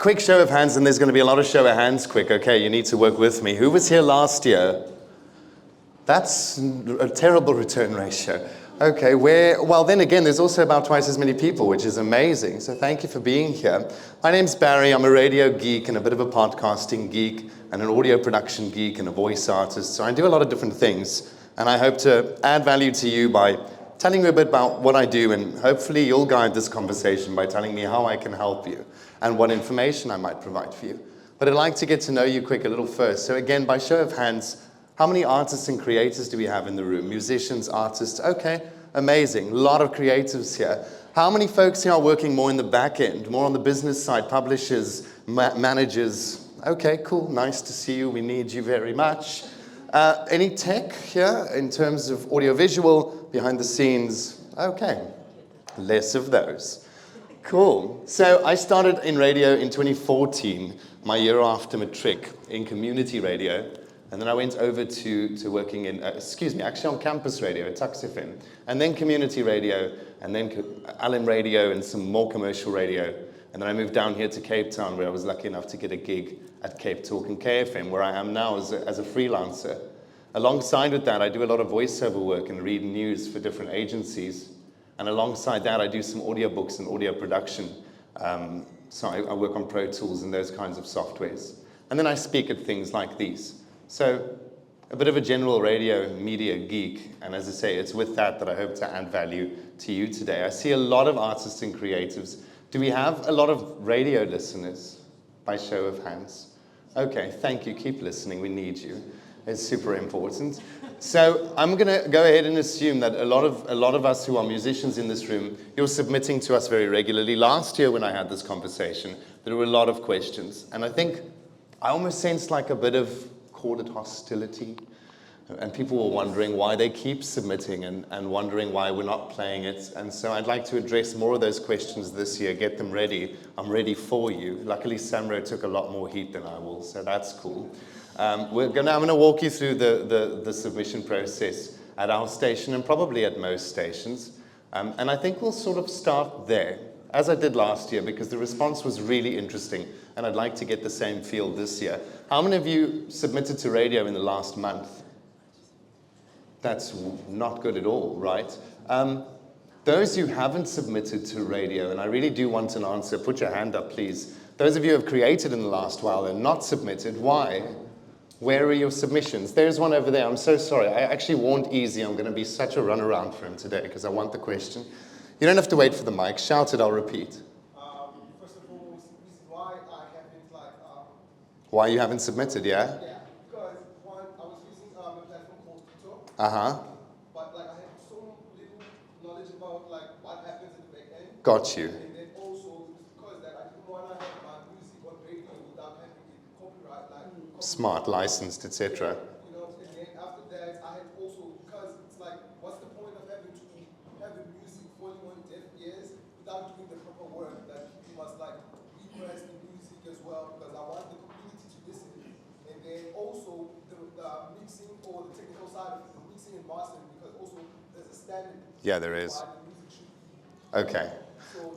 quick show of hands, and there's going to be a lot of show of hands quick. Okay, you need to work with me. Who was here last year? That's a terrible return ratio. Okay, well then again, there's also about twice as many people, which is amazing. So thank you for being here. My name's Barry. I'm a radio geek and a bit of a podcasting geek and an audio production geek and a voice artist. So I do a lot of different things. And I hope to add value to you by telling you a bit about what I do, and hopefully you'll guide this conversation by telling me how I can help you and what information I might provide for you. But I'd like to get to know you quick a little first. So again, by show of hands, how many artists and creators do we have in the room? Musicians, artists, okay, amazing. A lot of creatives here. How many folks here are working more in the back end, more on the business side, publishers, managers? Okay, cool, nice to see you. We need you very much. Any tech here in terms of audiovisual, behind the scenes? Okay, less of those. Cool. So I started in radio in 2014, my year after matric, in community radio. And then I went over to working in, actually on campus radio at Tux FM. And then community radio, and then LM radio and some more commercial radio. And then I moved down here to Cape Town, where I was lucky enough to get a gig at CapeTalk AM, where I am now as a freelancer. Alongside with that, I do a lot of voiceover work and read news for different agencies. And alongside that, I do some audiobooks and audio production. So I work on Pro Tools and those kinds of softwares. And then I speak at things like these. So a bit of a general radio media geek. And as I say, it's with that I hope to add value to you today. I see a lot of artists and creatives. Do we have a lot of radio listeners by show of hands? Okay, thank you. Keep listening. We need you. It's super important. So I'm going to go ahead and assume that a lot of us who are musicians in this room, you're submitting to us very regularly. Last year when I had this conversation, there were a lot of questions. And I think I almost sensed like a bit of, call it hostility. And people were wondering why they keep submitting and wondering why we're not playing it. And so I'd like to address more of those questions this year, get them ready. I'm ready for you. Luckily, Samro took a lot more heat than I will, so that's cool. I'm going to walk you through the submission process at our station and probably at most stations. And I think we'll sort of start there, as I did last year, because the response was really interesting. And I'd like to get the same feel this year. How many of you submitted to radio in the last month? That's not good at all, right? Those who haven't submitted to radio, and I really do want an answer, put your hand up, please. Those of you who have created in the last while and not submitted, why? Where are your submissions? There's one over there. I'm so sorry. I actually warned Easy I'm going to be such a runaround for him today because I want the question. You don't have to wait for the mic. Shout it, I'll repeat. First of all, why I haven't why you haven't submitted, yeah? Yeah, because one, I was using a platform called TikTok. Uh-huh. But I had so little knowledge about what happens in the back end. Got you. And then also because that I didn't want to have my music on radio without having it copyright, smart, licensed, etc. You know, and then after that, I had also, because it's what's the point of having to have the music falling on deaf ears without doing the proper work that people must repress the music as well, because I want the community to listen. And then also the mixing or the technical side of the mixing and mastering, because also there's a standard. Yeah, there is. The music should be. Okay.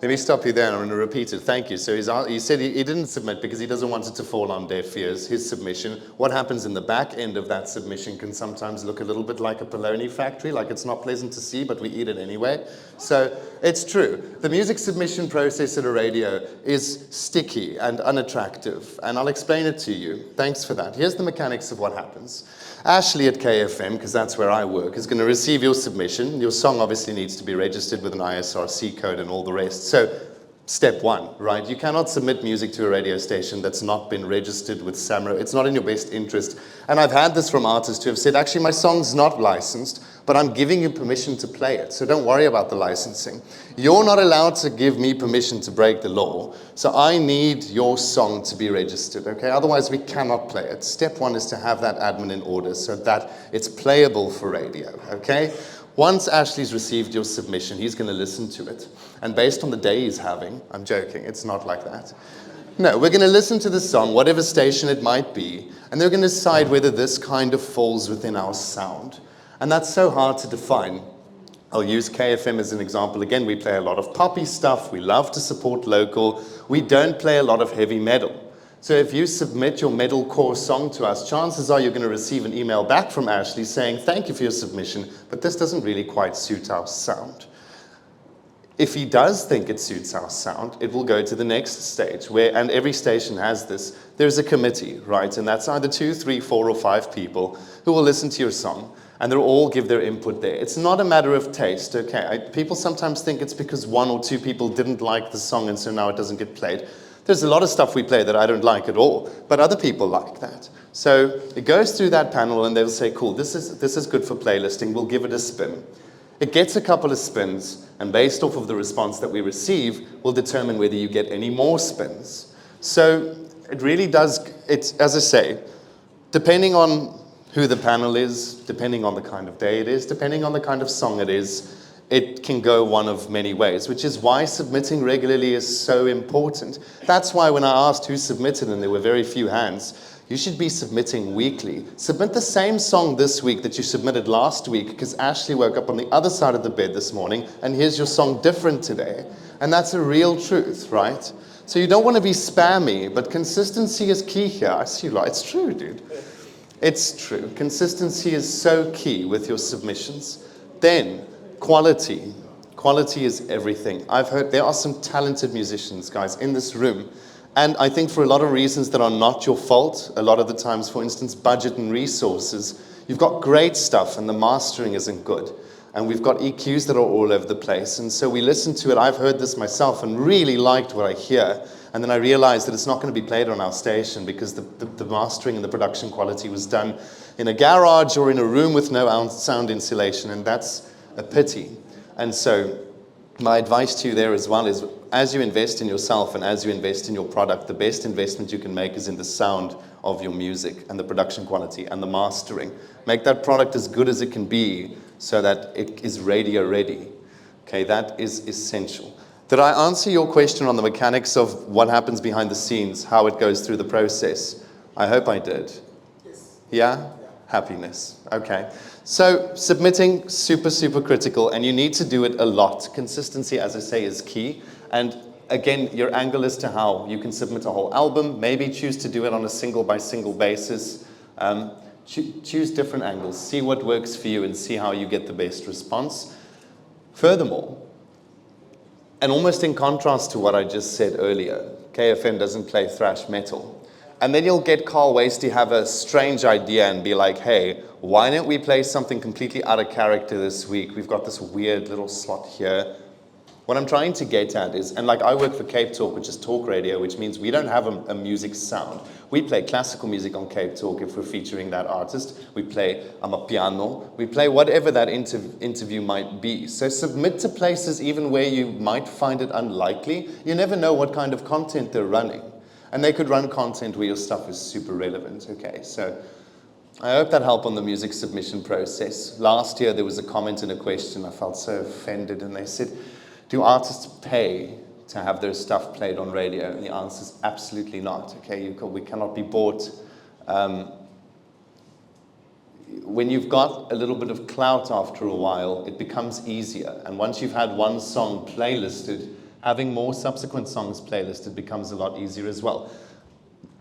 Let me stop you there, and I'm going to repeat it. Thank you. So he said he didn't submit because he doesn't want it to fall on deaf ears, his submission. What happens in the back end of that submission can sometimes look a little bit like a bologna factory, like it's not pleasant to see, but we eat it anyway. So it's true. The music submission process at a radio is sticky and unattractive, and I'll explain it to you. Thanks for that. Here's the mechanics of what happens. Ashley at KFM, because that's where I work, is going to receive your submission. Your song obviously needs to be registered with an ISRC code and all the rest. So step one, right? You cannot submit music to a radio station that's not been registered with SAMRO. It's not in your best interest. And I've had this from artists who have said, actually, my song's not licensed, but I'm giving you permission to play it. So don't worry about the licensing. You're not allowed to give me permission to break the law. So I need your song to be registered, okay? Otherwise, we cannot play it. Step one is to have that admin in order so that it's playable for radio, okay? Once Ashley's received your submission, he's going to listen to it. And based on the day he's having, I'm joking, it's not like that. No, we're going to listen to the song, whatever station it might be, and they're going to decide whether this kind of falls within our sound. And that's so hard to define. I'll use KFM as an example. Again, we play a lot of poppy stuff. We love to support local. We don't play a lot of heavy metal. So if you submit your metalcore song to us, chances are you're going to receive an email back from Ashley saying, thank you for your submission, but this doesn't really quite suit our sound. If he does think it suits our sound, it will go to the next stage, and every station has this. There's a committee, right? And that's either 2, 3, 4, or 5 people who will listen to your song, and they'll all give their input there. It's not a matter of taste, okay? People sometimes think it's because 1 or 2 people didn't like the song, and so now it doesn't get played. There's a lot of stuff we play that I don't like at all, but other people like that. So it goes through that panel, and they'll say, cool, this is good for playlisting. We'll give it a spin. It gets a couple of spins, and based off of the response that we receive, we'll determine whether you get any more spins. So it really does, as I say, depending on who the panel is, depending on the kind of day it is, depending on the kind of song it is, it can go one of many ways, which is why submitting regularly is so important. That's why when I asked who submitted, and there were very few hands, you should be submitting weekly. Submit the same song this week that you submitted last week, because Ashley woke up on the other side of the bed this morning, and here's your song different today. And that's a real truth, right? So you don't want to be spammy, but consistency is key here. I see you like, it's true, dude. It's true. Consistency is so key with your submissions. Then, quality. Quality is everything. I've heard there are some talented musicians, guys, in this room. And I think for a lot of reasons that are not your fault, a lot of the times, for instance, budget and resources, you've got great stuff and the mastering isn't good. And we've got EQs that are all over the place. And so we listen to it. I've heard this myself and really liked what I hear. And then I realized that it's not going to be played on our station because the mastering and the production quality was done in a garage or in a room with no sound insulation. And that's a pity. And so my advice to you there as well is, as you invest in yourself and as you invest in your product, the best investment you can make is in the sound of your music and the production quality and the mastering. Make that product as good as it can be so that it is radio ready. Okay, that is essential. Did I answer your question on the mechanics of what happens behind the scenes, how it goes through the process? I hope I did. Yes. Yeah? Happiness. Okay. So submitting, super, super critical, and you need to do it a lot. Consistency, as I say, is key. And again, your angle as to how you can submit a whole album, maybe choose to do it on a single by single basis. Choose different angles, see what works for you and see how you get the best response. Furthermore, and almost in contrast to what I just said earlier, KFM doesn't play thrash metal. And then you'll get Carl Wasty have a strange idea and be like, hey, why don't we play something completely out of character this week? We've got this weird little slot here. What I'm trying to get at is, and like I work for CapeTalk, which is talk radio, which means we don't have a music sound. We play classical music on CapeTalk if we're featuring that artist. We play piano. We play whatever that interview might be. So submit to places even where you might find it unlikely. You never know what kind of content they're running. And they could run content where your stuff is super relevant. Okay, so I hope that helped on the music submission process. Last year there was a comment and a question. I felt so offended, and they said, do artists pay to have their stuff played on radio? And the answer is absolutely not. Okay, we cannot be bought. When you've got a little bit of clout after a while, it becomes easier. And once you've had one song playlisted, having more subsequent songs playlisted becomes a lot easier as well.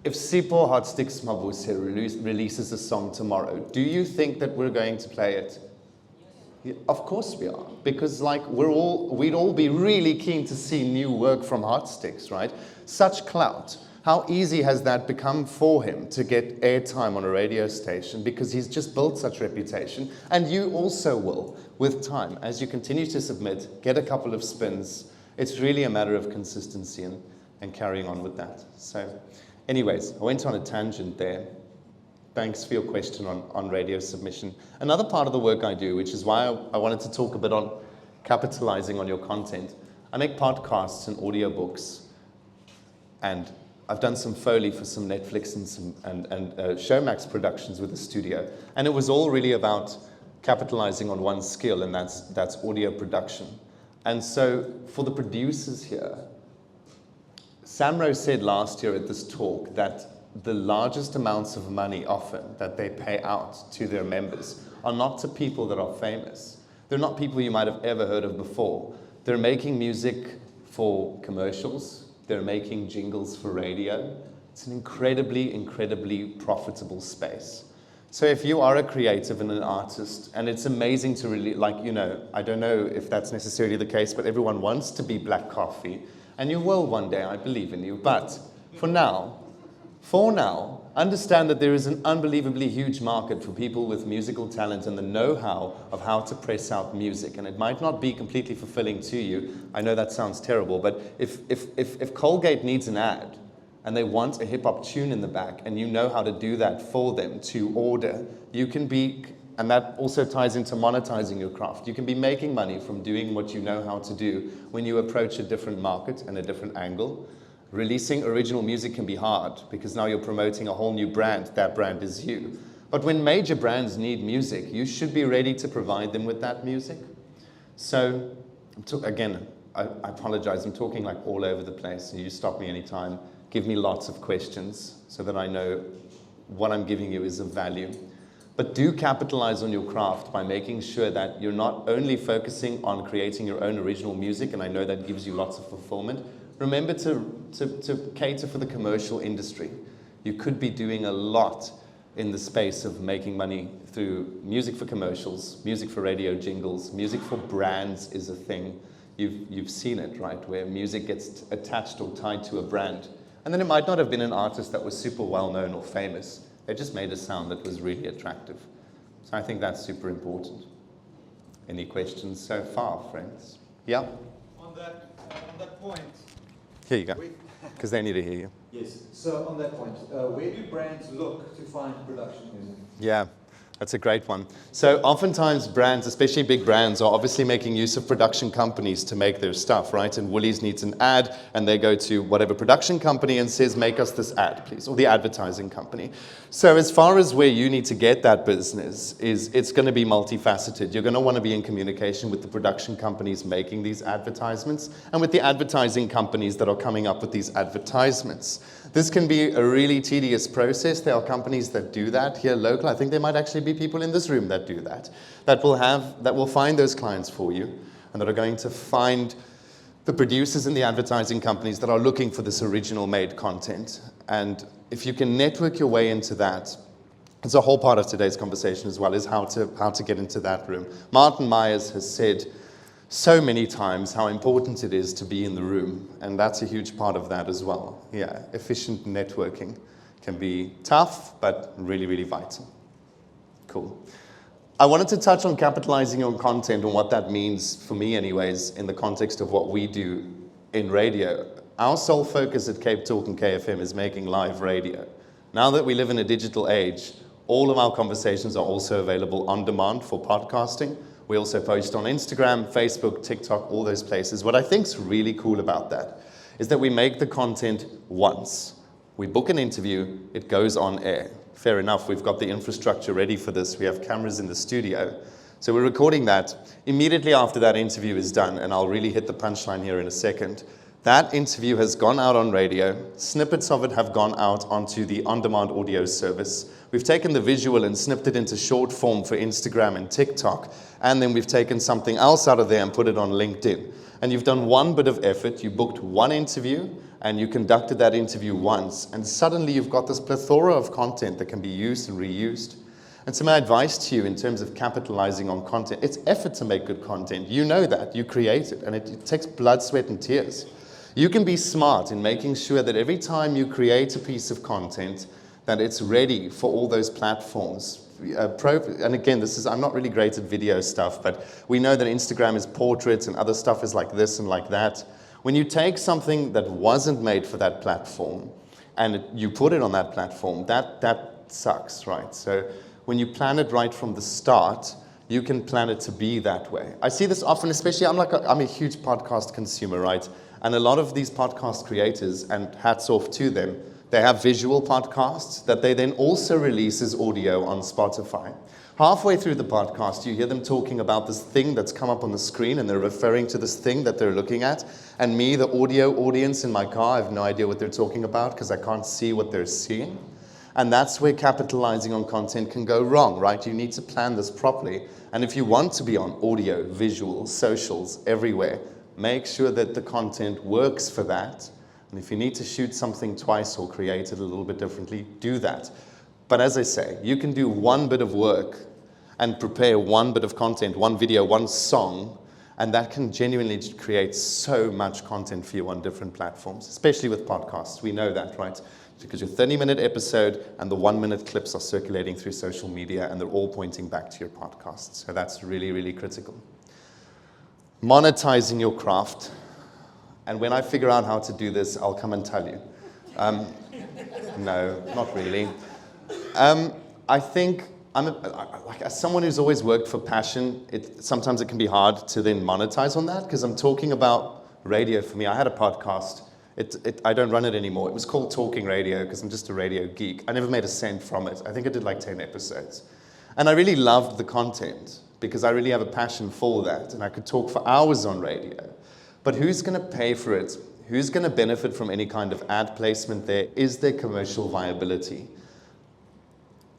If Sipho Hot Sticks Mabuse releases a song tomorrow, do you think that we're going to play it? Yeah, of course we are, because like we'd all be really keen to see new work from Hot Sticks, right? Such clout. How easy has that become for him to get airtime on a radio station, because he's just built such reputation, and you also will with time. As you continue to submit, get a couple of spins. It's really a matter of consistency and carrying on with that. So anyways, I went on a tangent there. Thanks for your question on radio submission. Another part of the work I do, which is why I wanted to talk a bit on capitalizing on your content. I make podcasts and audiobooks, and I've done some Foley for some Netflix and Showmax productions with the studio. And it was all really about capitalizing on one skill, and that's audio production. And so for the producers here, Samro said last year at this talk that the largest amounts of money often that they pay out to their members are not to people that are famous. They're not people you might have ever heard of before. They're making music for commercials. They're making jingles for radio. It's an incredibly, incredibly profitable space. So if you are a creative and an artist, and it's amazing to really, like, you know, I don't know if that's necessarily the case, but everyone wants to be Black Coffee, and you will one day, I believe in you. But for now, understand that there is an unbelievably huge market for people with musical talent and the know-how of how to press out music. And it might not be completely fulfilling to you. I know that sounds terrible, but if Colgate needs an ad, and they want a hip-hop tune in the back, and you know how to do that for them to order, you can be, and that also ties into monetizing your craft. You can be making money from doing what you know how to do when you approach a different market and a different angle. Releasing original music can be hard, because now you're promoting a whole new brand. That brand is you. But when major brands need music, you should be ready to provide them with that music. So, again, I apologize, I'm talking like all over the place, and you stop me anytime. Give me lots of questions so that I know what I'm giving you is of value. But do capitalize on your craft by making sure that you're not only focusing on creating your own original music, and I know that gives you lots of fulfillment. Remember to cater for the commercial industry. You could be doing a lot in the space of making money through music for commercials, music for radio jingles, music for brands is a thing. You've seen it, right? Where music gets attached or tied to a brand. And then it might not have been an artist that was super well-known or famous. They just made a sound that was really attractive. So I think that's super important. Any questions so far, friends? Yeah? On that point. Here you go, because they need to hear you. Yes, so on that point, where do brands look to find production music? Yeah. That's a great one. So oftentimes brands, especially big brands, are obviously making use of production companies to make their stuff, right? And Woolies needs an ad, and they go to whatever production company and says, make us this ad, please, or the advertising company. So as far as where you need to get that business is, it's going to be multifaceted. You're going to want to be in communication with the production companies making these advertisements and with the advertising companies that are coming up with these advertisements. This can be a really tedious process. There are companies that do that here local. I think there might actually be people in this room that do that, that will find those clients for you, and that are going to find the producers and the advertising companies that are looking for this original made content. And if you can network your way into that, it's a whole part of today's conversation as well, is how to get into that room. Martin Myers has said so many times how important it is to be in the room, and that's a huge part of that as well. Yeah, efficient networking can be tough, but really, really vital. Cool. I wanted to touch on capitalizing on content and what that means for me anyways in the context of what we do in radio. Our sole focus at CapeTalk and KFM is making live radio. Now that we live in a digital age, all of our conversations are also available on demand for podcasting. We also post on Instagram, Facebook, TikTok, all those places. What I think's really cool about that is that we make the content once. We book an interview, it goes on air. Fair enough, we've got the infrastructure ready for this. We have cameras in the studio. So we're recording that. Immediately after that interview is done, and I'll really hit the punchline here in a second, that interview has gone out on radio. Snippets of it have gone out onto the on-demand audio service. We've taken the visual and snipped it into short form for Instagram and TikTok, and then we've taken something else out of there and put it on LinkedIn. And you've done one bit of effort, you booked one interview, and you conducted that interview once, and suddenly you've got this plethora of content that can be used and reused. And so my advice to you in terms of capitalizing on content, it's effort to make good content. You know that, you create it, and it takes blood, sweat, and tears. You can be smart in making sure that every time you create a piece of content, that it's ready for all those platforms. And again, I'm not really great at video stuff, but we know that Instagram is portraits and other stuff is like this and like that. When you take something that wasn't made for that platform and you put it on that platform, that sucks, right? So when you plan it right from the start, you can plan it to be that way. I see this often, especially I'm a huge podcast consumer, right? And a lot of these podcast creators, and hats off to them, they have visual podcasts that they then also release as audio on Spotify. Halfway through the podcast, you hear them talking about this thing that's come up on the screen, and they're referring to this thing that they're looking at. And me, the audio audience in my car, I have no idea what they're talking about because I can't see what they're seeing. And that's where capitalizing on content can go wrong, right? You need to plan this properly. And if you want to be on audio, visual, socials, everywhere, make sure that the content works for that. And if you need to shoot something twice or create it a little bit differently, do that. But as I say, you can do one bit of work and prepare one bit of content, one video, one song, and that can genuinely create so much content for you on different platforms, especially with podcasts. We know that, right? Because your 30-minute episode and the 1-minute clips are circulating through social media and they're all pointing back to your podcast. So that's really, really critical. Monetizing your craft. And when I figure out how to do this, I'll come and tell you. No, not really. I think, like, as someone who's always worked for passion, sometimes it can be hard to then monetize on that, because I'm talking about radio for me. I had a podcast. I don't run it anymore. It was called Talking Radio because I'm just a radio geek. I never made a cent from it. I think I did like 10 episodes. And I really loved the content because I really have a passion for that. And I could talk for hours on radio. But who's going to pay for it? Who's going to benefit from any kind of ad placement there? Is there commercial viability?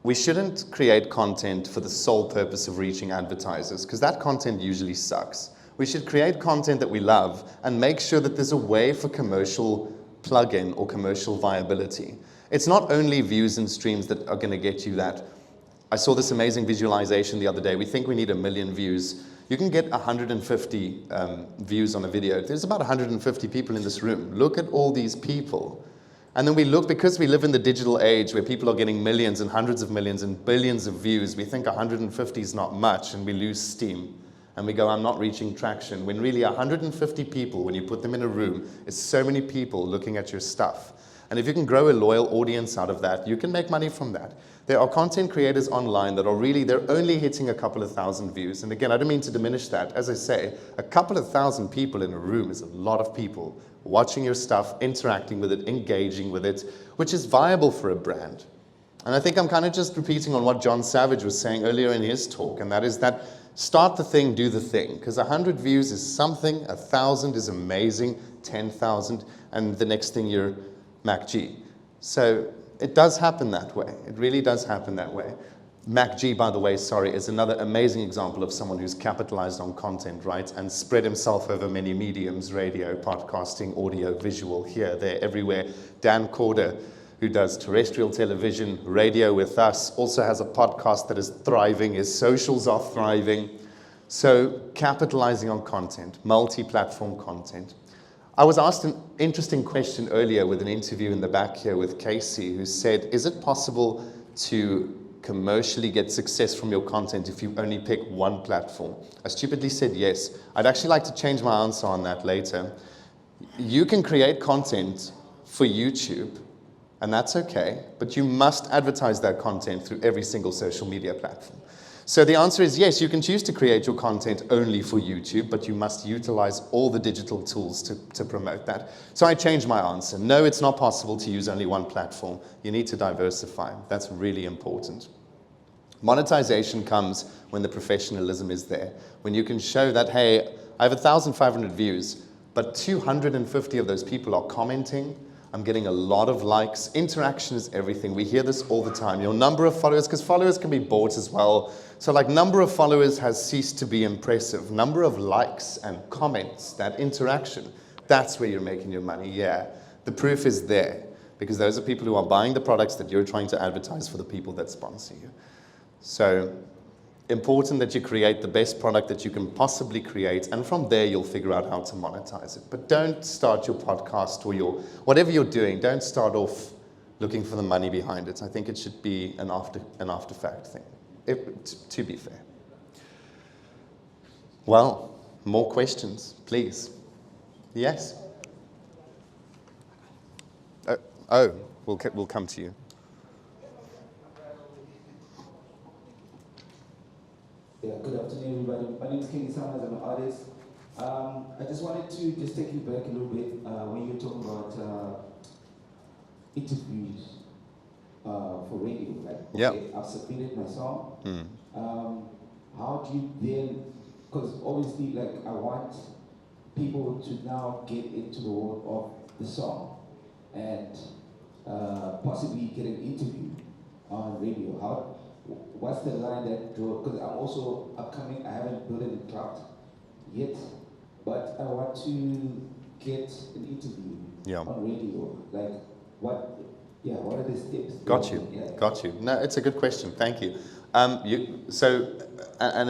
We shouldn't create content for the sole purpose of reaching advertisers, because that content usually sucks. We should create content that we love and make sure that there's a way for commercial plug-in or commercial viability. It's not only views and streams that are going to get you that. I saw this amazing visualization the other day. We think we need 1 million views. You can get 150 views on a video. There's about 150 people in this room. Look at all these people. And then we look, because we live in the digital age where people are getting millions and hundreds of millions and billions of views, we think 150 is not much and we lose steam. And we go, I'm not reaching traction. When really 150 people, when you put them in a room, is so many people looking at your stuff. And if you can grow a loyal audience out of that, you can make money from that. There are content creators online that are really, they're only hitting a couple of thousand views. And again, I don't mean to diminish that. As I say, a couple of thousand people in a room is a lot of people watching your stuff, interacting with it, engaging with it, which is viable for a brand. And I think I'm kind of just repeating on what John Savage was saying earlier in his talk, and that is that start the thing, do the thing. Because 100 views is something, 1,000 is amazing, 10,000, and the next thing you're MacG. So it does happen that way. It really does happen that way. MacG, by the way, is another amazing example of someone who's capitalized on content, right, and spread himself over many mediums: radio, podcasting, audio, visual, here, there, everywhere. Dan Corder, who does terrestrial television, radio with us, also has a podcast that is thriving. His socials are thriving. So capitalizing on content, multi-platform content. I was asked an interesting question earlier with an interview in the back here with Casey, who said, is it possible to commercially get success from your content if you only pick one platform? I stupidly said yes. I'd actually like to change my answer on that later. You can create content for YouTube, and that's okay, but you must advertise that content through every single social media platform. So the answer is yes, you can choose to create your content only for YouTube, but you must utilize all the digital tools to promote that. So I changed my answer. No, it's not possible to use only one platform. You need to diversify. That's really important. Monetization comes when the professionalism is there. When you can show that, hey, I have 1,500 views, but 250 of those people are commenting. I'm getting a lot of likes. Interaction is everything. We hear this all the time. Your number of followers, because followers can be bought as well. So like number of followers has ceased to be impressive. Number of likes and comments, that interaction, that's where you're making your money. Yeah, the proof is there, because those are people who are buying the products that you're trying to advertise for the people that sponsor you. So important that you create the best product that you can possibly create, and from there you'll figure out how to monetize it. But don't start your podcast or whatever you're doing, don't start off looking for the money behind it. I think it should be an after fact thing, to be fair. Well, more questions, please. Yes? We'll come to you. Yeah, good afternoon, everybody. My name is Kenny Summers. I'm an artist. I just wanted to just take you back a little bit when you were talking about interviews for radio. Like, okay, I've submitted my song. How do you then, because obviously, like, I want people to now get into the world of the song. And possibly get an interview on radio? What's the line that draw? Because I'm also upcoming. I haven't built any clout yet, but I want to get an interview on radio. Like what? Yeah, what are the steps? Got you. Yeah. Got you. No, it's a good question. Thank you. And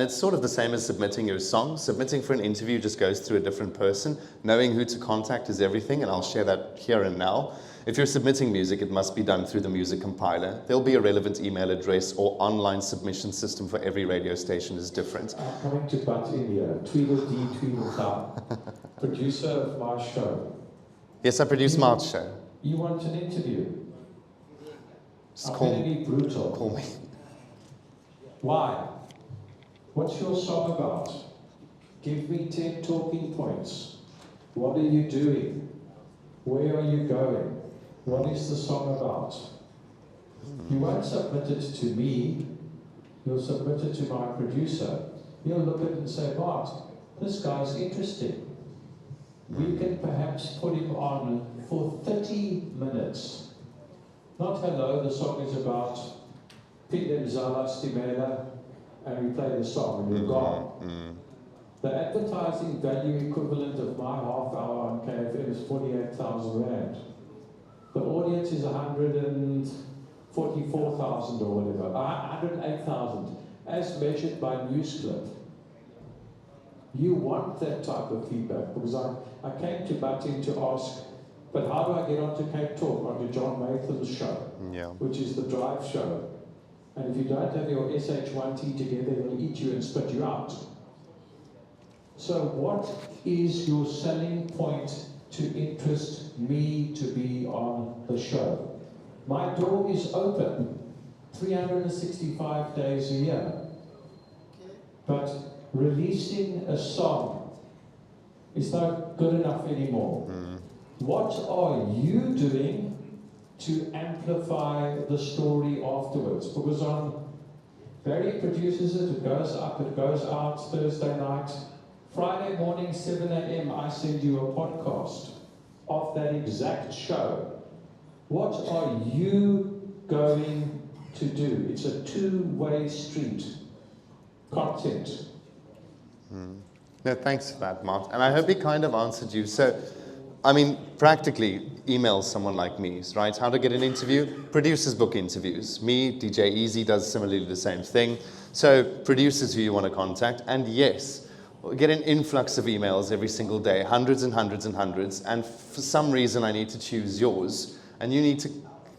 it's sort of the same as submitting your song. Submitting for an interview just goes through a different person. Knowing who to contact is everything, and I'll share that here and now. If you're submitting music, it must be done through the music compiler. There'll be a relevant email address or online submission system for every radio station is different. I'm coming to butt in here. Tweedledee, Tweedledum. Producer of my show. Yes, I produce Mart's show. You want an interview? Just I'm going to be brutal. Call me. Why? What's your song about? Give me 10 talking points. What are you doing? Where are you going? What is the song about? You won't submit it to me. You'll submit it to my producer. He'll look at it and say, Bart, this guy's interesting. We can perhaps put him on for 30 minutes. Not hello, the song is about Pile Mzala Stimela, and we play the song and you're gone. The advertising value equivalent of my half hour on KFM is 48,000 Rand. The audience is 144,000 or whatever, 108,000, as measured by Newsclip. You want that type of feedback, because I came to Butting to ask, but how do I get onto CapeTalk, onto John Matham's show, which is the drive show? And if you don't have your SH1T together, he'll eat you and spit you out. So what is your selling point to interest me to be on the show? My door is open 365 days a year. But releasing a song is not good enough anymore. What are you doing to amplify the story afterwards? Because on Barry produces it, it goes up, it goes out Thursday night. Friday morning, 7 a.m., I send you a podcast of that exact show. What are you going to do? It's a two-way street. Content. No, thanks for that, Mart. And I hope he kind of answered you. So, I mean, practically, email someone like me, right? How to get an interview? Producers book interviews. Me, DJ Easy does similarly the same thing. So, producers who you want to contact. And yes, get an influx of emails every single day, hundreds and hundreds and hundreds. And for some reason, I need to choose yours. And you need to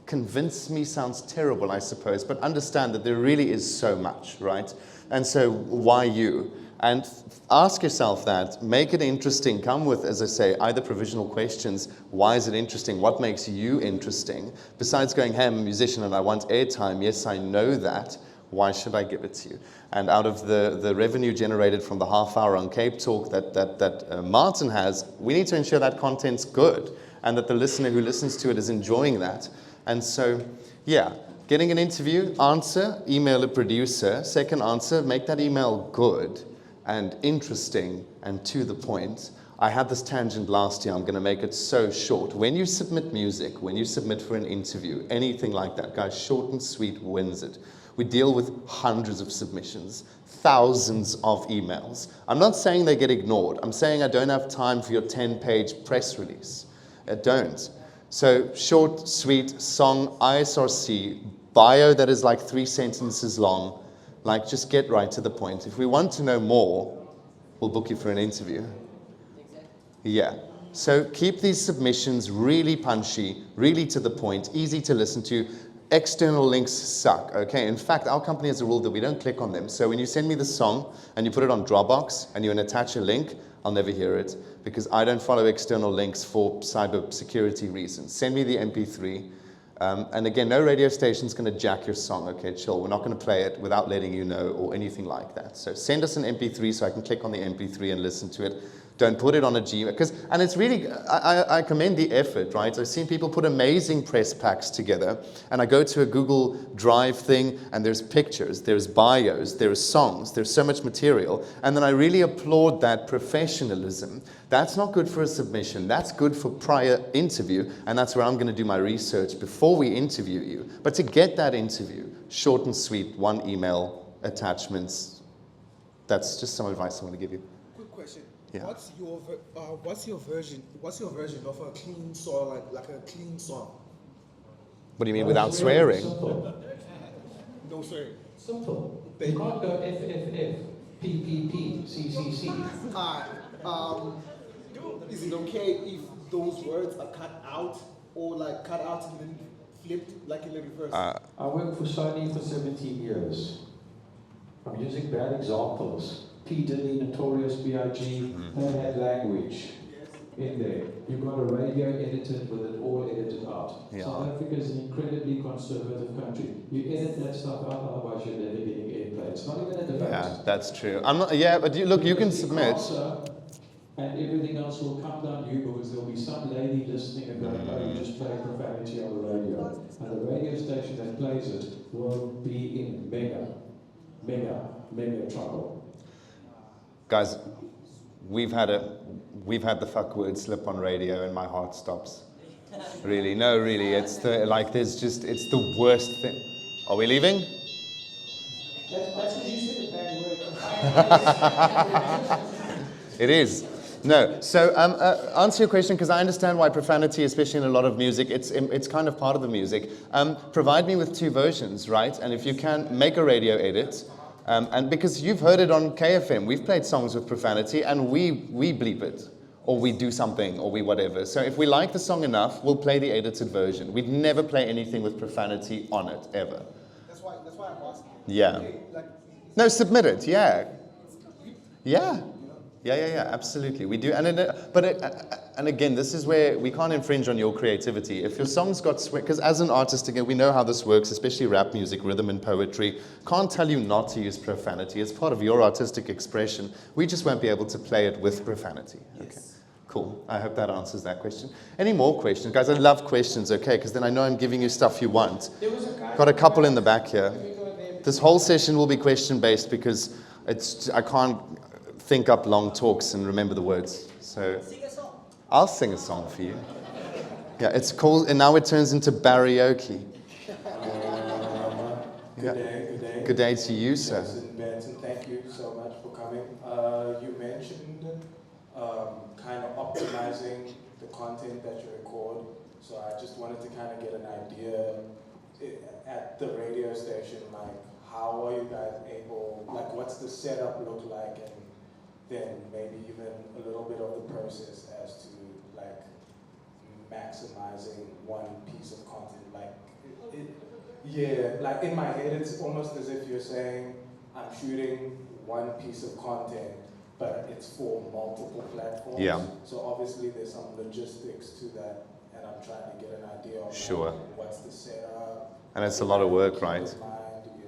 convince me sounds terrible, I suppose, but understand that there really is so much, right? And so, why you? And ask yourself that, make it interesting, come with, as I say, either provisional questions, why is it interesting, what makes you interesting, besides going, hey, I'm a musician and I want airtime, yes, I know that, why should I give it to you? And out of the revenue generated from the half hour on CapeTalk that Martin has, we need to ensure that content's good, and that the listener who listens to it is enjoying that. And so, yeah, getting an interview, answer, email a producer, second answer, make that email good, and interesting and to the point. I had this tangent last year, I'm going to make it so short. When you submit music, when you submit for an interview, anything like that, guys, short and sweet wins it. We deal with hundreds of submissions, thousands of emails. I'm not saying they get ignored. I'm saying I don't have time for your 10-page press release. I don't. So short, sweet, song, ISRC, bio that is like 3 sentences long. Like, just get right to the point. If we want to know more, we'll book you for an interview. Yeah. So keep these submissions really punchy, really to the point, easy to listen to. External links suck, okay? In fact, our company has a rule that we don't click on them. So when you send me the song and you put it on Dropbox and you attach a link, I'll never hear it because I don't follow external links for cyber security reasons. Send me the MP3. And again, no radio station's going to jack your song, okay, chill. We're not going to play it without letting you know or anything like that. So send us an MP3 so I can click on the MP3 and listen to it. Don't put it on a Gmail. And it's really, I commend the effort, right? I've seen people put amazing press packs together, and I go to a Google Drive thing, and there's pictures, there's bios, there's songs, there's so much material, and then I really applaud that professionalism. That's not good for a submission. That's good for prior interview, and that's where I'm going to do my research before we interview you. But to get that interview, short and sweet, one email, attachments, that's just some advice I want to give you. Quick question. Yeah. What's your version of a clean song, like a clean song? What do you mean without swearing? Simple. No swearing. Simple. You can't go FFF, PPP, CCC. Is it okay if those words are cut out or like cut out and then flipped like in the reverse? I worked for Sony for 17 years. I'm using bad examples. P. Diddy, Notorious B.I.G., they had language in there. You've got a radio edited with it all edited out. Yeah. South Africa is an incredibly conservative country. You edit that stuff out, otherwise you're never getting airplay. It's not even a debate. Yeah, that's true. I'm not. Yeah, but look, you can submit. And everything else will come down you, because there'll be some lady listening and going, oh, you just play profanity on the radio. And the radio station that plays it will be in mega trouble. Guys, we've had the fuck word slip on radio, and my heart stops. Really, no, really, it's the worst thing. Are we leaving? That's because you said the bad word. It is. No. So answer your question, because I understand why profanity, especially in a lot of music, it's kind of part of the music. Provide me with 2 versions, right? And if you can, make a radio edit. And because you've heard it on KFM, we've played songs with profanity, and we bleep it, or we do something, or we whatever. So if we like the song enough, we'll play the edited version. We'd never play anything with profanity on it, ever. That's why I'm asking. Yeah. Okay, like, No, submit it, yeah. Yeah. Yeah, absolutely. We do, and again, this is where we can't infringe on your creativity. If your song's got swear, because as an artist, again, we know how this works, especially rap music, rhythm and poetry. Can't tell you not to use profanity. It's part of your artistic expression. We just won't be able to play it with profanity. Okay. yes. Cool. I hope that answers that question. Any more questions? Guys, I love questions, okay? Because then I know I'm giving you stuff you want. Got a couple in the back here. This whole session will be question-based because I can't think up long talks and remember the words. So Sing a song. I'll sing a song for you. Yeah, it's called, and now it turns into karaoke. Good day. Good day to you, sir. Benson, thank you so much for coming. You mentioned kind of optimizing the content that you record. So I just wanted to kind of get an idea at the radio station, like how are you guys able, like what's the setup look like, and then maybe even a little bit of the process as to like maximizing one piece of content. Like, yeah, like in my head, it's almost as if you're saying, I'm shooting one piece of content, but it's for multiple platforms. Yeah. So obviously there's some logistics to that, and I'm trying to get an idea of Sure. like, what's the setup. And it's a lot of work, right?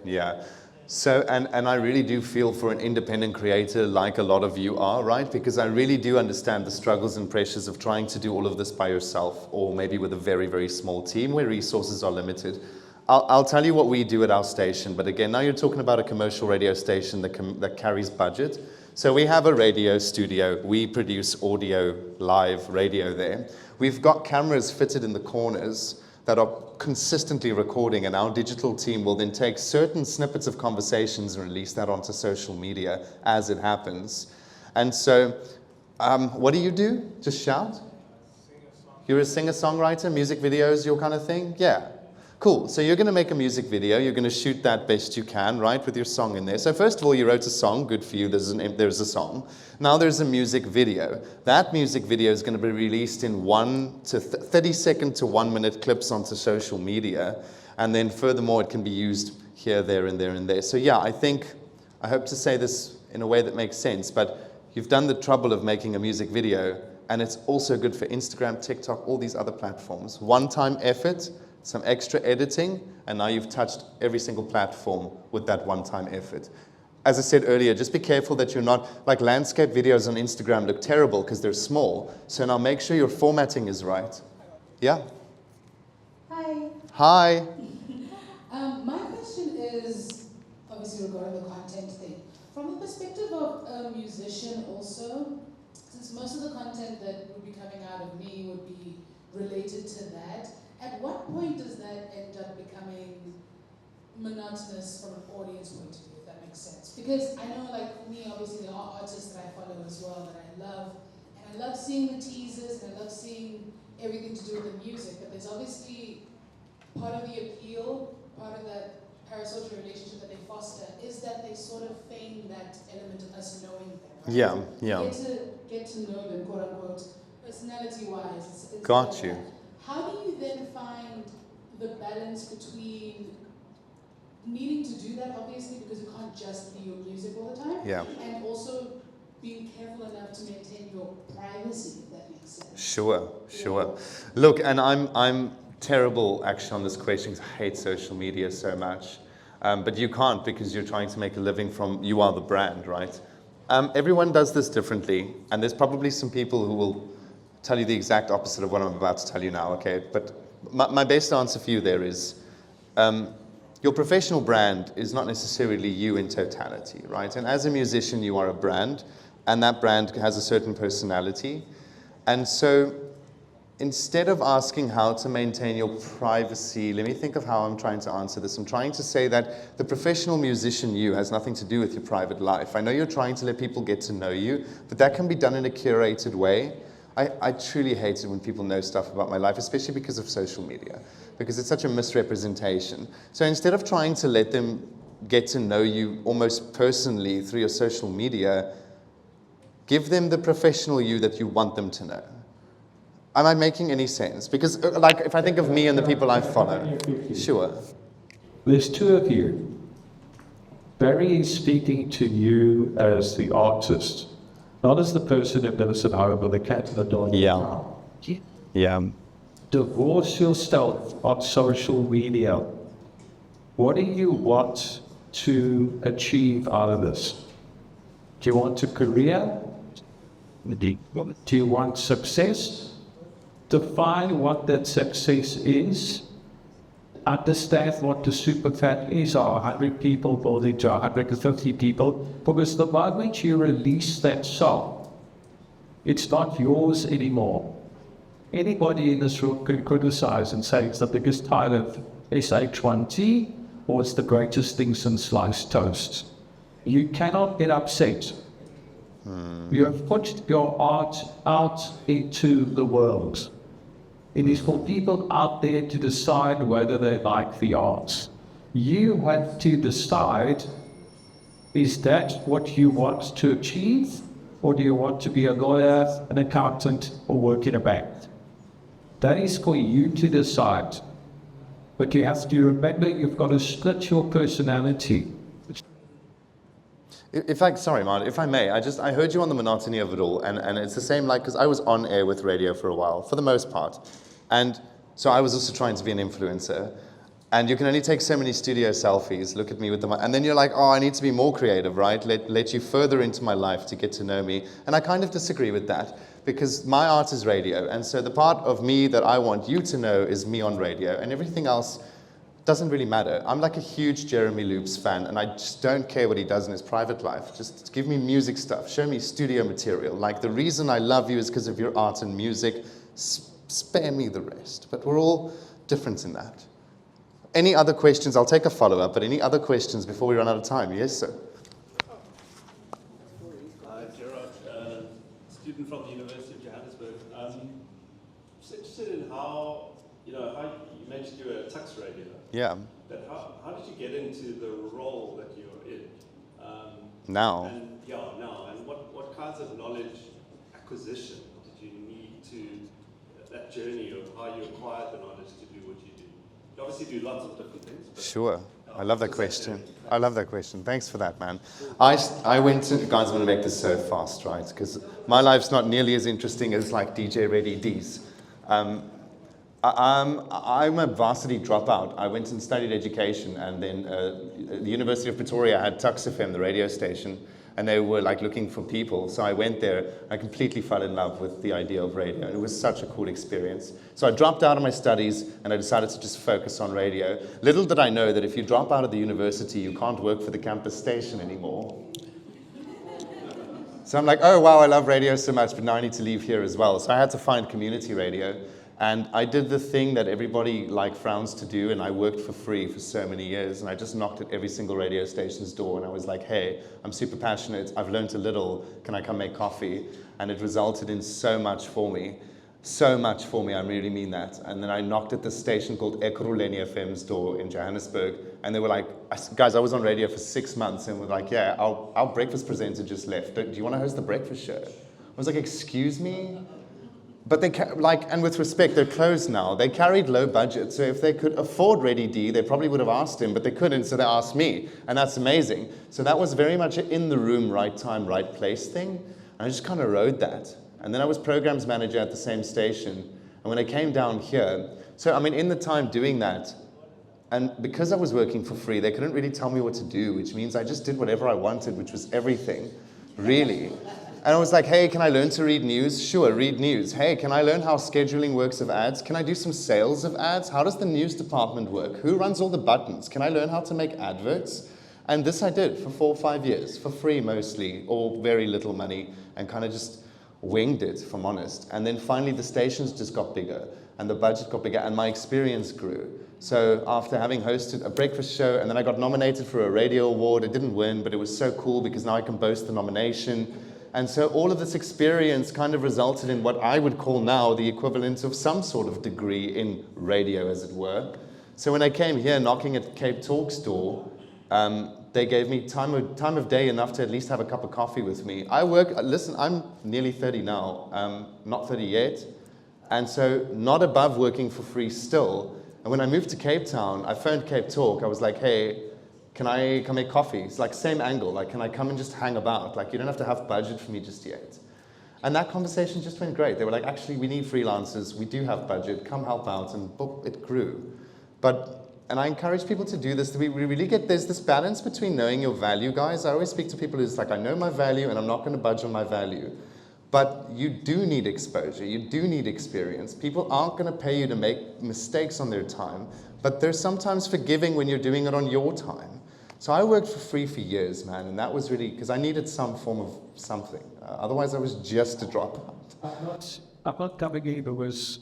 Yeah. So, and I really do feel for an independent creator like a lot of you are, right? Because I really do understand the struggles and pressures of trying to do all of this by yourself, or maybe with a very, very small team where resources are limited. I'll tell you what we do at our station, but again, now you're talking about a commercial radio station that carries budget. So we have a radio studio. We produce audio, live radio there. We've got cameras fitted in the corners that are consistently recording, and our digital team will then take certain snippets of conversations and release that onto social media as it happens. And so, what do? Just shout? You're a singer-songwriter, music videos, your kind of thing? Yeah. Cool. So you're going to make a music video. You're going to shoot that best you can, right, with your song in there. So first of all, you wrote a song. Good for you. There's a song. Now there's a music video. That music video is going to be released in 30-second to 1-minute clips onto social media. And then furthermore, it can be used here, there, and there, and there. So yeah, I hope to say this in a way that makes sense, but you've done the trouble of making a music video, and it's also good for Instagram, TikTok, all these other platforms. One-time effort, some extra editing, and now you've touched every single platform with that one-time effort. as I said earlier, just be careful that you're not, like landscape videos on Instagram look terrible because they're small. So now make sure your formatting is right. Yeah? Hi. Hi. My question is obviously regarding the content thing. From the perspective of a musician also, since most of the content that would be coming out of me would be related to that, at what point does that end up becoming monotonous from an audience point of view, if that makes sense? Because I know, like, for me, obviously, there are artists that I follow as well that I love, and I love seeing the teasers, and I love seeing everything to do with the music, but there's obviously part of the appeal, part of that parasocial relationship that they foster, is that they sort of feign that element of us knowing them. Right? Yeah, yeah. Get to know them, quote unquote, personality-wise. It's Got like you. that. How do you then find the balance between needing to do that, obviously, because it can't just be your music all the time, Yeah. and also being careful enough to maintain your privacy, if that makes sense? Sure, sure. Look, and I'm terrible actually on this question because I hate social media so much. But you can't because you're trying to make a living from, you are the brand, right? Everyone does this differently, and there's probably some people who will tell you the exact opposite of what I'm about to tell you now, okay? But my best answer for you there is, your professional brand is not necessarily you in totality, right? And as a musician, you are a brand, and that brand has a certain personality. And so instead of asking how to maintain your privacy, let me think of how I'm trying to answer this. I'm trying to say that the professional musician you has nothing to do with your private life. I know you're trying to let people get to know you, but that can be done in a curated way. I truly hate it when people know stuff about my life, especially because of social media, because it's such a misrepresentation. So instead of trying to let them get to know you almost personally through your social media, give them the professional you that you want them to know. Am I making any sense? Because, like, if I think of me and the people I follow, sure. There's two of you. Barry is speaking to you as the artist, not as the person who lives at home with the cat and the dog. Yeah. Divorce yourself on social media. What do you want to achieve out of this? Do you want a career? Do you want success? Define what that success is. Understand what the super fat is, or 100 people building to 150 people. Because the moment you release that song, it's not yours anymore. Anybody in this room can criticize and say it's the biggest pile of SH1T or it's the greatest thing since sliced toast. You cannot get upset. You have put your art out into the world. It is for people out there to decide whether they like the arts. You have to decide, is that what you want to achieve? Or do you want to be a lawyer, an accountant, or work in a bank? That is for you to decide. But you have to remember you've got to split your personality. Sorry, Mare, if I may, I heard you on the monotony of it all, and it's the same, like, because I was on air with radio for a while, for the most part. And so I was also trying to be an influencer. And you can only take so many studio selfies, look at me with them, and then you're like, oh, I need to be more creative, right? Let you further into my life to get to know me. And I kind of disagree with that, because my art is radio, and so the part of me that I want you to know is me on radio, and everything else doesn't really matter. I'm like a huge Jeremy Loops fan, and I just don't care what he does in his private life. Just give me music stuff, show me studio material. Like, the reason I love you is because of your art and music. Spare me the rest. But we're all different in that. Any other questions? I'll take a follow-up, but any other questions before we run out of time? Yes, sir. Gerard, student from the University of Johannesburg. Just interested in how you mentioned you were a tux radio. Yeah. But how did you get into the role that you're in? Now. Now. And what kinds of knowledge acquisition did you need that journey of how you acquired the knowledge to do what you do? You obviously do lots of different things. But Sure. I love that question. I love that question. Thanks for that, man. I went to, guys, I'm going to make this so fast, right? Because my life's not nearly as interesting as like DJ Ready D's. I'm a varsity dropout. I went and studied education, and then the University of Pretoria had Tux FM, the radio station, and they were like looking for people. So I went there. I completely fell in love with the idea of radio. It was such a cool experience. So I dropped out of my studies, and I decided to just focus on radio. Little did I know that if you drop out of the university, you can't work for the campus station anymore. So I'm like, oh wow, I love radio so much, but now I need to leave here as well. So I had to find community radio. And I did the thing that everybody like frowns to do, and I worked for free for so many years, and I just knocked at every single radio station's door, and I was like, hey, I'm super passionate, I've learned a little, can I come make coffee? And it resulted in so much for me, I really mean that. And then I knocked at this station called Ekurhuleni FM's door in Johannesburg, and they were like, guys, I was on radio for 6 months, and we're like, yeah, our breakfast presenter just left, do you want to host the breakfast show? I was like, excuse me? But they, and with respect, they're closed now. They carried low budget, so if they could afford Reddy D, they probably would have asked him, but they couldn't, so they asked me, and that's amazing. So that was very much an in the room, right time, right place thing, and I just kind of rode that. And then I was programs manager at the same station, and when I came down here, so I mean, in the time doing that, and because I was working for free, they couldn't really tell me what to do, which means I just did whatever I wanted, which was everything, really. And I was like, hey, can I learn to read news? Sure, read news. Hey, can I learn how scheduling works of ads? Can I do some sales of ads? How does the news department work? Who runs all the buttons? Can I learn how to make adverts? And this I did for 4 or 5 years, for free mostly, or very little money, and kind of just winged it, if I'm honest. And then finally the stations just got bigger, and the budget got bigger, and my experience grew. So after having hosted a breakfast show, and then I got nominated for a radio award, I didn't win, but it was so cool because now I can boast the nomination. And so all of this experience kind of resulted in what I would call now the equivalent of some sort of degree in radio, as it were. So when I came here knocking at CapeTalk's door, they gave me time of day enough to at least have a cup of coffee with me. Listen, I'm nearly 30 now, not 30 yet, and so not above working for free still. And when I moved to Cape Town, I phoned CapeTalk. I was like, hey, can I come make coffee? It's like same angle, like can I come and just hang about? Like you don't have to have budget for me just yet. And that conversation just went great. They were like, actually we need freelancers, we do have budget, come help out, and boop, it grew. And I encourage people to do this, we really there's this balance between knowing your value, guys. I always speak to people who's like, I know my value and I'm not gonna budge on my value. But you do need exposure, you do need experience. People aren't gonna pay you to make mistakes on their time, but they're sometimes forgiving when you're doing it on your time. So I worked for free for years, man, and that was really, because I needed some form of something. Otherwise I was just a dropout. I'm not coming in because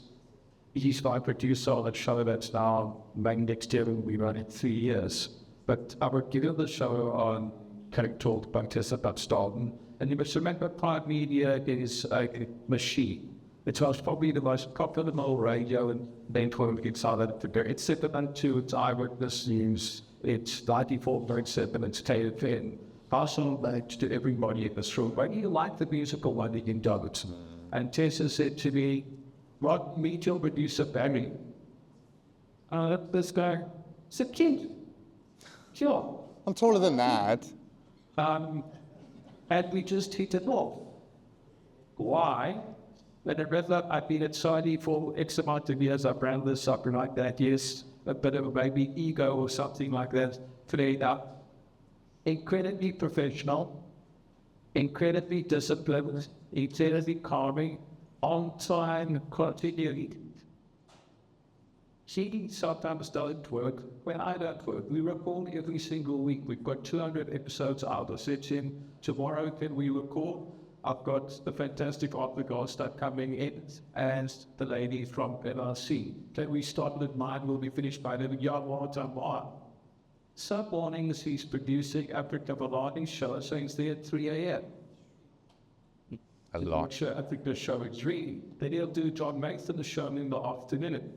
he's my producer on a show that's now next year, we run it 3 years. But I would give you the show on CapeTalk about Starden. And you must remember Prime Media is a machine. It was probably the most popular radio and then it's it's similar to its Eyewitness News. It's 94.7, it's KFN. Pass on that to everybody in this room. When you like the musical one, you can do it. And Tessa said to me, "Rod, meet your producer, Barry." This guy said, "Kid, sure." I'm taller than that. And we just hit it off. Why? And I've been at Saudi for X amount of years, I've ran this, something like that, yes. A bit of maybe ego or something like that. Played up. Incredibly professional, incredibly disciplined, incredibly calming, on time, continuing. She sometimes doesn't work when I don't work. We record every single week. We've got 200 episodes out. I said to him, tomorrow can we record? I've got the fantastic article stuff coming in and the lady from LRC. Can we start at 9? We'll be finished by 11. Yeah, some mornings he's producing Africa Valadi's show, so he's there at 3 a.m. A lot. Africa show at 3. Then he'll do John Mason the show in the afternoon.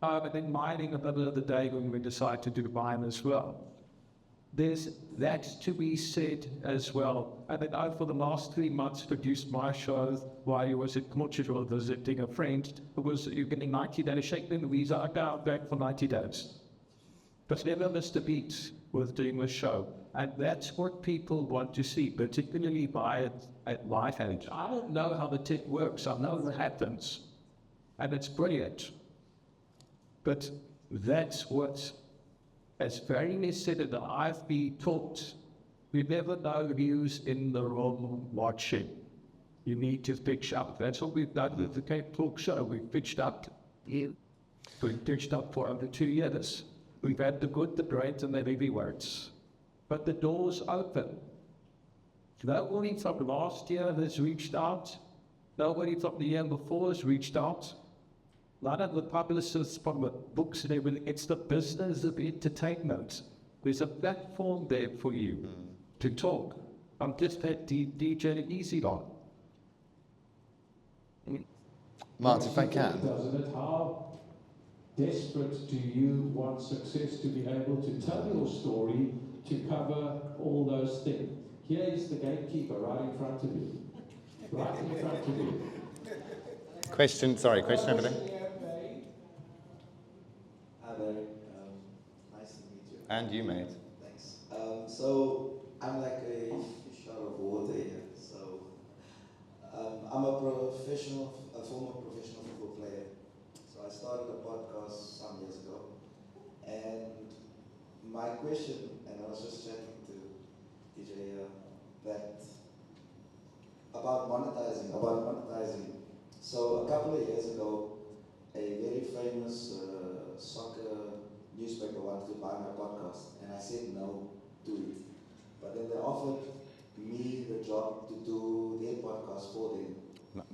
And then mining a little of the day when we decide to do mine as well. There's that to be said as well. And then I, for the last 3 months, produced my show while I was at Portugal visiting a friend who was getting 90 days, shaking the visa. I got back for 90 days. But never missed a beat with doing the show. And that's what people want to see, particularly at my age. I don't know how the tech works. I know it happens. And it's brilliant. But that's what, as Barry said, and I've been taught, we never know who's in the room watching. You need to pitch up. That's what we've done with the CapeTalk show. We've pitched up. We've pitched up for over 2 years. We've had the good, the great, and the heavyweights. But the door's open. Nobody from last year has reached out. Nobody from the year before has reached out. None of the publicists from the books and everything. It's the business of entertainment. There's a platform there for you to talk. I'm just that DJ Easy on. Mart, if I can. Doesn't it? How desperate do you want success to be able to tell your story, to cover all those things? Here is the gatekeeper right in front of you. Right in front of you. Question over there. Hi there. Nice to meet you. And you, mate. Thanks. So I'm like a fish out of water here. So I'm a former professional football player. So I started a podcast some years ago. And my question, and I was just chatting to DJ that about monetizing. So a couple of years ago, a very famous soccer newspaper wanted to buy my podcast, and I said no to it. But then they offered me the job to do their podcast for them.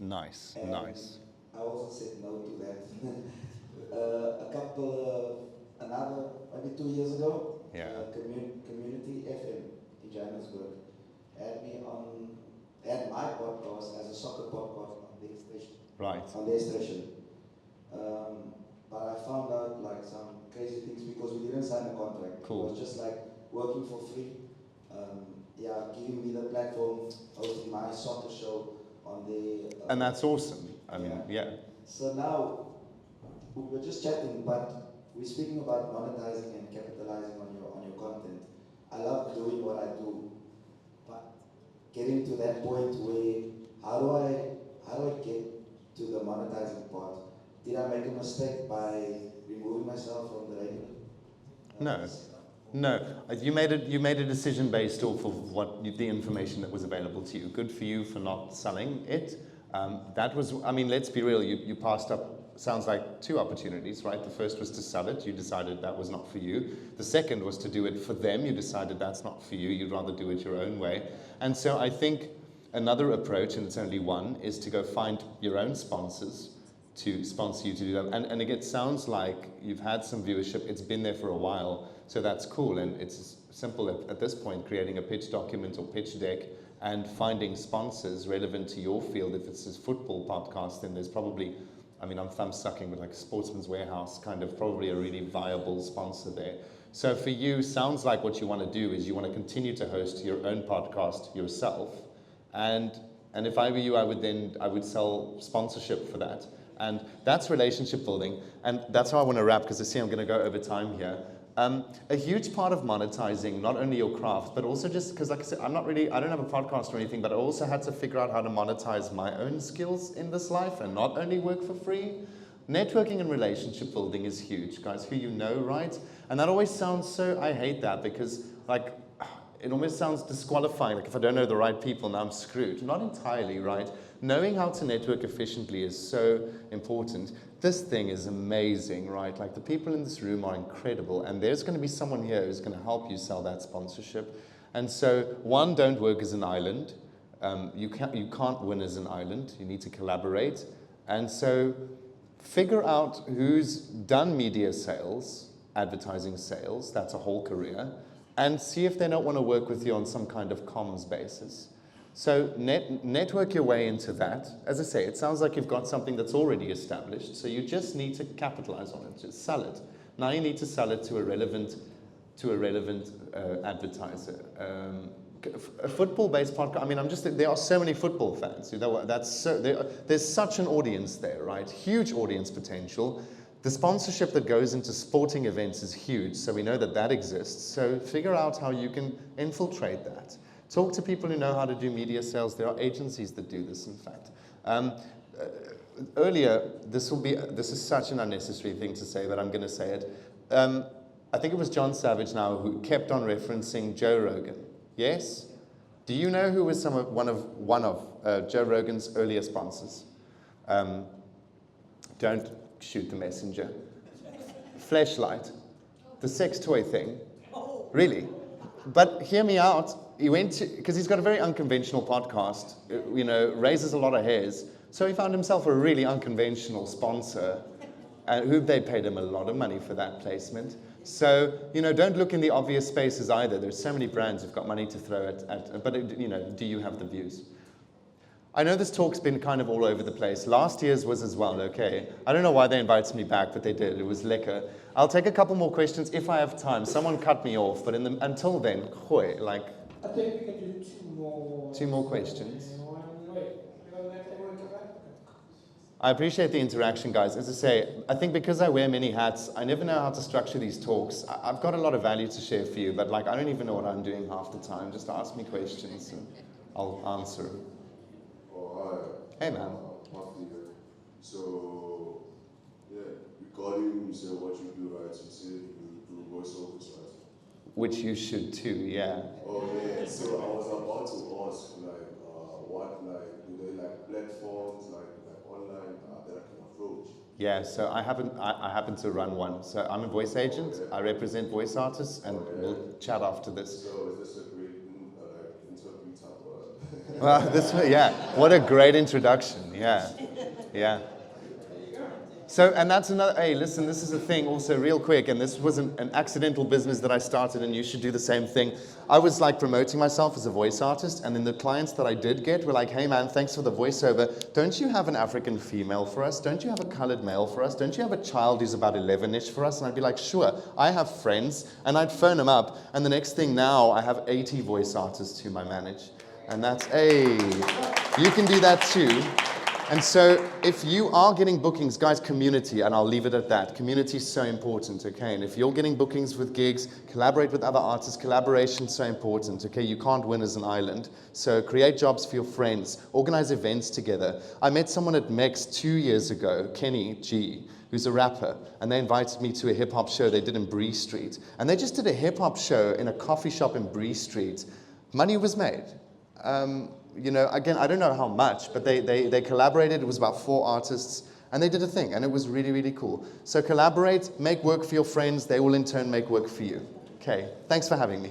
Nice, And nice. I also said no to that. Another, maybe 2 years ago, Yeah. Community FM in Johannesburg had my podcast as a soccer podcast on their station. Right. On their station. But I found out like some crazy things because we didn't sign a contract. Cool. It was just like working for free. Giving me the platform, hosting my soccer show on the. And that's awesome. I mean, yeah. So now we were just chatting, but we're speaking about monetizing and capitalizing on your content. I love doing what I do, but getting to that point where how do I get to the monetizing part? Did I make a mistake by removing myself from the radio? No, you made a decision based off of the information that was available to you. Good for you for not selling it. That was, I mean, let's be real. You passed up. Sounds like 2 opportunities, right? The first was to sell it. You decided that was not for you. The second was to do it for them. You decided that's not for you. You'd rather do it your own way. And so I think another approach, and it's only one, is to go find your own sponsors to sponsor you to do that. And again, it sounds like you've had some viewership. It's been there for a while. So that's cool, and it's simple at this point, creating a pitch document or pitch deck and finding sponsors relevant to your field. If it's a football podcast, then there's probably, I mean, I'm thumb sucking, but like Sportsman's Warehouse, kind of probably a really viable sponsor there. So for you, sounds like what you want to do is you want to continue to host your own podcast yourself. And if I were you, I would sell sponsorship for that. And that's relationship building. And that's how I want to wrap, because I see I'm going to go over time here. A huge part of monetizing, not only your craft, but also just because, like I said, I don't have a podcast or anything, but I also had to figure out how to monetize my own skills in this life and not only work for free. Networking and relationship building is huge, guys, who you know, right? And that always sounds so, I hate that because, like, it almost sounds disqualifying. Like, if I don't know the right people, now I'm screwed. Not entirely, right? Knowing how to network efficiently is so important. This thing is amazing, right? Like, the people in this room are incredible, and there's going to be someone here who's going to help you sell that sponsorship. And so, one, don't work as an island. You can't win as an island. You need to collaborate. And so, figure out who's done media sales, advertising sales, that's a whole career, and see if they don't want to work with you on some kind of comms basis. So network your way into that. As I say, it sounds like you've got something that's already established, so you just need to capitalize on it, just sell it. Now you need to sell it to a relevant advertiser. A football-based podcast, I mean, there are so many football fans. There's such an audience there, right? Huge audience potential. The sponsorship that goes into sporting events is huge, so we know that exists. So figure out how you can infiltrate that. Talk to people who know how to do media sales. There are agencies that do this, in fact. earlier, this is such an unnecessary thing to say, but I'm going to say it. I think it was John Savage now who kept on referencing Joe Rogan. Yes? Do you know who was one of Joe Rogan's earlier sponsors? Don't shoot the messenger. Fleshlight, the sex toy thing. Really? But hear me out. He went to, because he's got a very unconventional podcast, raises a lot of hairs. So he found himself a really unconventional sponsor, who they paid him a lot of money for that placement. So, don't look in the obvious spaces either. There's so many brands who've got money to throw at but do you have the views? I know this talk's been kind of all over the place. Last year's was as well, okay. I don't know why they invited me back, but they did. It was lekker. I'll take a couple more questions if I have time. Someone cut me off, but until then, gooi, like... I think we can do two more. Two more questions. Wait, you want to come back? I appreciate the interaction, guys. As I say, I think because I wear many hats, I never know how to structure these talks. I've got a lot of value to share for you, but I don't even know what I'm doing half the time. Just ask me questions and I'll answer them. Oh, hi. Hey, man. So, yeah, regarding you said what you do, right? You said you do voiceovers, right? Which you should too, yeah. Oh, yeah. So I was about to ask, do they platforms, online that I can approach? Yeah, so I happen to run one. So I'm a voice agent. I represent voice artists, and we'll chat after this. So is this a great interview type? Well, yeah. What a great introduction. Yeah, yeah. So, and that's another, hey, listen, this is a thing also real quick, and this was an accidental business that I started, and you should do the same thing. I was promoting myself as a voice artist, and then the clients that I did get were like, hey man, thanks for the voiceover. Don't you have an African female for us? Don't you have a colored male for us? Don't you have a child who's about 11-ish for us? And I'd be like, sure, I have friends, and I'd phone them up, and the next thing now, I have 80 voice artists whom I manage. And that's, hey, you can do that too. And so if you are getting bookings, guys, community, and I'll leave it at that. Community is so important, okay? And if you're getting bookings with gigs, collaborate with other artists. Collaboration is so important, okay? You can't win as an island. So create jobs for your friends. Organize events together. I met someone at MEX 2 years ago, Kenny G, who's a rapper, and they invited me to a hip-hop show they did in Bree Street. And they just did a hip-hop show in a coffee shop in Bree Street. Money was made. Again, I don't know how much, but they collaborated. It was about 4 artists, and they did a thing, and it was really, really cool. So collaborate, make work for your friends. They will in turn make work for you. Okay, thanks for having me.